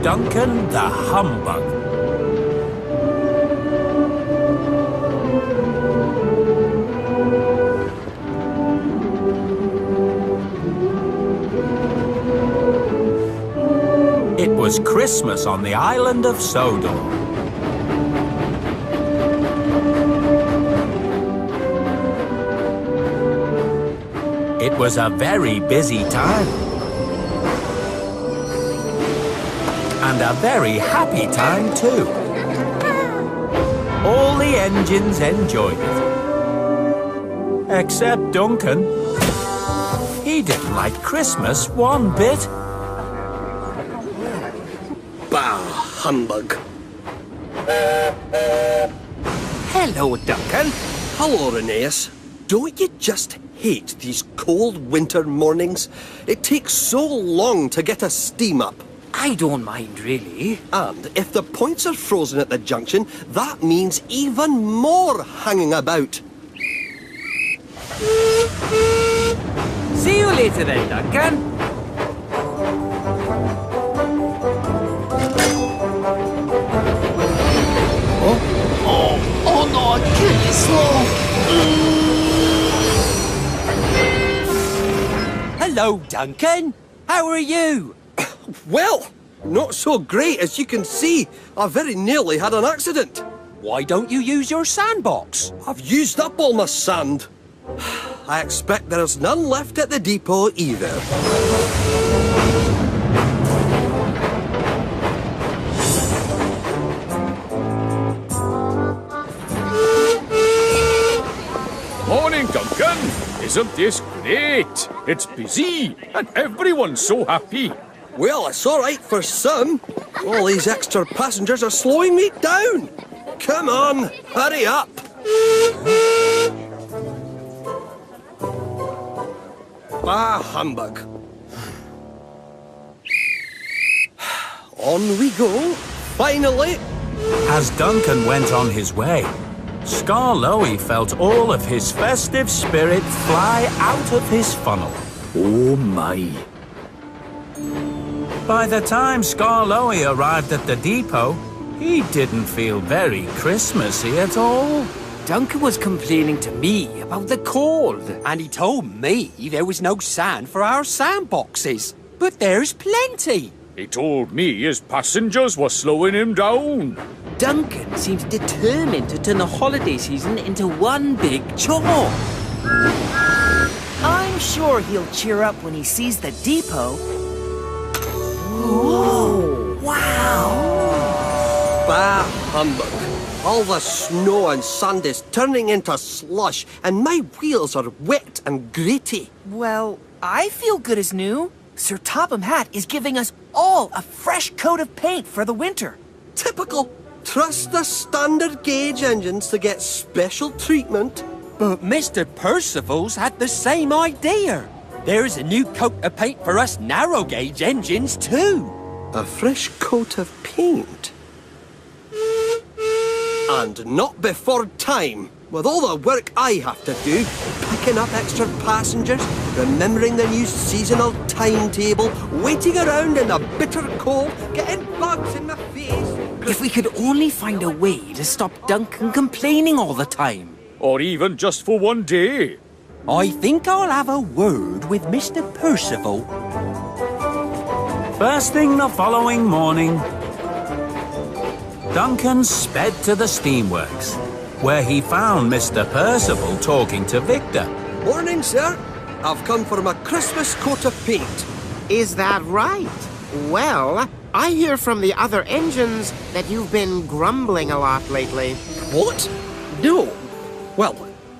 Duncan the Humbug. It was Christmas on the island of Sodor. It was a very busy time. And a very happy time too. All the engines enjoyed it. Except Duncan. He didn't like Christmas one bit. Bah, humbug. Hello, Duncan. Hello, Rheneas. Don't you just hate these cold winter mornings? It takes so long to get a steam up. I don't mind, really. And if the points are frozen at the junction, that means even more hanging about. See you later then, Duncan. Oh no, goodness, slow. Hello, Duncan. How are you? Well, not so great, as you can see. I very nearly had an accident. Why don't you use your sandbox? I've used up all my sand. I expect there's none left at the depot either. Morning, Duncan. Isn't this great? It's busy, and everyone's so happy. Well, it's all right for some. All these extra passengers are slowing me down. Come on, hurry up. Ah, humbug. On we go, finally. As Duncan went on his way, Skarloey felt all of his festive spirit fly out of his funnel. Oh my. By the time Skarloey arrived at the depot, he didn't feel very Christmassy at all. Duncan was complaining to me about the cold, and he told me there was no sand for our sandboxes. But there's plenty. He told me his passengers were slowing him down. Duncan seems determined to turn the holiday season into one big chore. I'm sure he'll cheer up when he sees the depot. Whoa! Wow! Bah, humbug. All the snow and sand is turning into slush, and my wheels are wet and gritty. Well, I feel good as new. Sir Topham Hatt is giving us all a fresh coat of paint for the winter. Typical. Trust the standard gauge engines to get special treatment. But Mr. Percival's had the same idea. There's a new coat of paint for us narrow gauge engines too. A fresh coat of paint? And not before time. With all the work I have to do, picking up extra passengers, remembering the new seasonal timetable, waiting around in the bitter cold, getting bugs in my face. If we could only find a way to stop Duncan complaining all the time. Or even just for one day. I think I'll have a word with Mr. Percival. First thing the following morning, Duncan sped to the steamworks, where he found Mr. Percival talking to Victor. Morning, sir. I've come for my Christmas coat of paint. Is that right? Well, I hear from the other engines that you've been grumbling a lot lately. What? No. Well,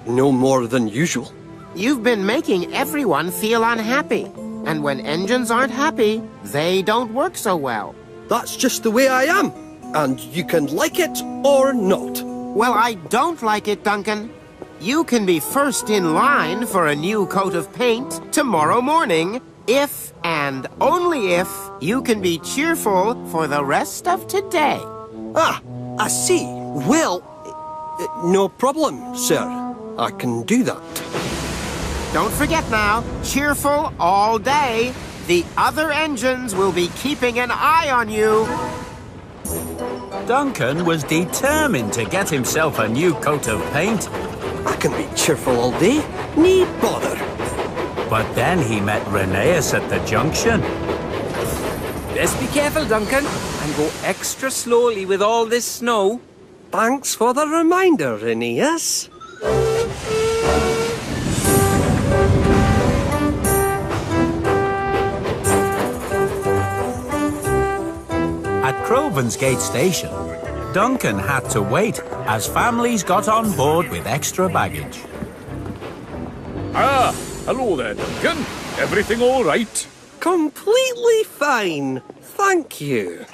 no more than usual. You've been making everyone feel unhappy. And when engines aren't happy, they don't work so well. That's just the way I am. And you can like it or not. Well, I don't like it, Duncan. You can be first in line for a new coat of paint tomorrow morning if and only if you can be cheerful for the rest of today. Ah, I see. Well, no problem, sir. I can do that. Don't forget now, cheerful all day. The other engines will be keeping an eye on you. Duncan was determined to get himself a new coat of paint. I can be cheerful all day. Need bother. But then he met Rheneas at the junction. Best be careful, Duncan, and go extra slowly with all this snow. Thanks for the reminder, Rheneas. At Crovan's Gate Station, Duncan had to wait as families got on board with extra baggage. Ah, hello there, Duncan. Everything all right? Completely fine. Thank you.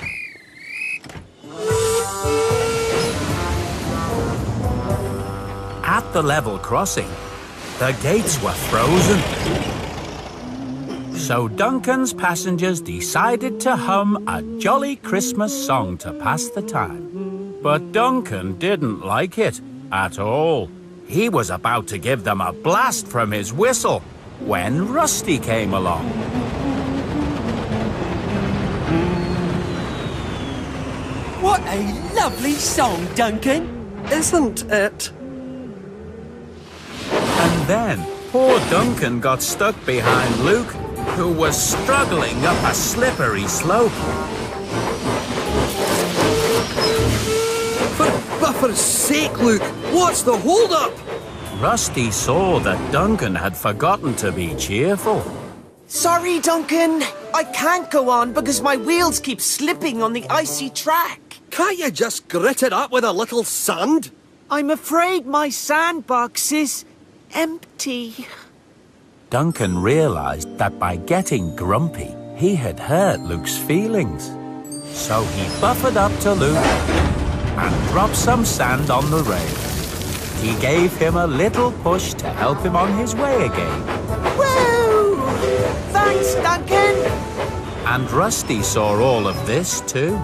At the level crossing, the gates were frozen. So Duncan's passengers decided to hum a jolly Christmas song to pass the time. But Duncan didn't like it at all. He was about to give them a blast from his whistle when Rusty came along. What a lovely song, Duncan. Isn't it? And then poor Duncan got stuck behind Luke, who was struggling up a slippery slope. For buffer's sake, Luke, what's the hold-up? Rusty saw that Duncan had forgotten to be cheerful. Sorry, Duncan. I can't go on because my wheels keep slipping on the icy track. Can't you just grit it up with a little sand? I'm afraid my sandbox is empty. Duncan realized that by getting grumpy, he had hurt Luke's feelings. So he buffered up to Luke and dropped some sand on the rail. He gave him a little push to help him on his way again. Woo! Thanks, Duncan. And Rusty saw all of this too.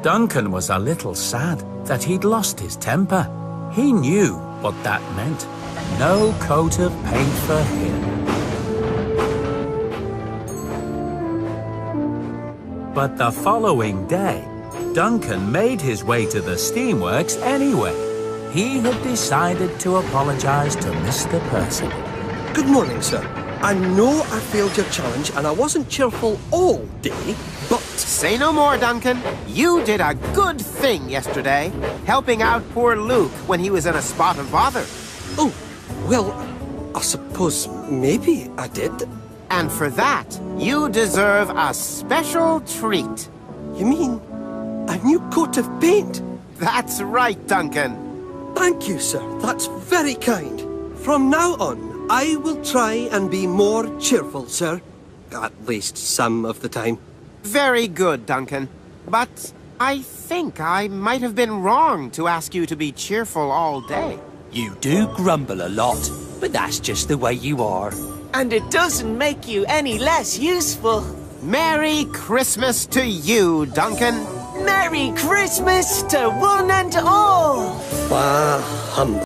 Duncan was a little sad that he'd lost his temper. He knew what that meant. No coat of paint for him. But the following day, Duncan made his way to the steamworks anyway. He had decided to apologize to Mr. Percy. Good morning, sir. I know I failed your challenge and I wasn't cheerful all day, but... Say no more, Duncan. You did a good thing yesterday, helping out poor Luke when he was in a spot of bother. Oh, well, I suppose maybe I did. And for that, you deserve a special treat. You mean a new coat of paint? That's right, Duncan. Thank you, sir. That's very kind. From now on, I will try and be more cheerful, sir. At least some of the time. Very good, Duncan. But I think I might have been wrong to ask you to be cheerful all day. You do grumble a lot, but that's just the way you are. And it doesn't make you any less useful. Merry Christmas to you, Duncan. Merry Christmas to one and all. Bah, humbug.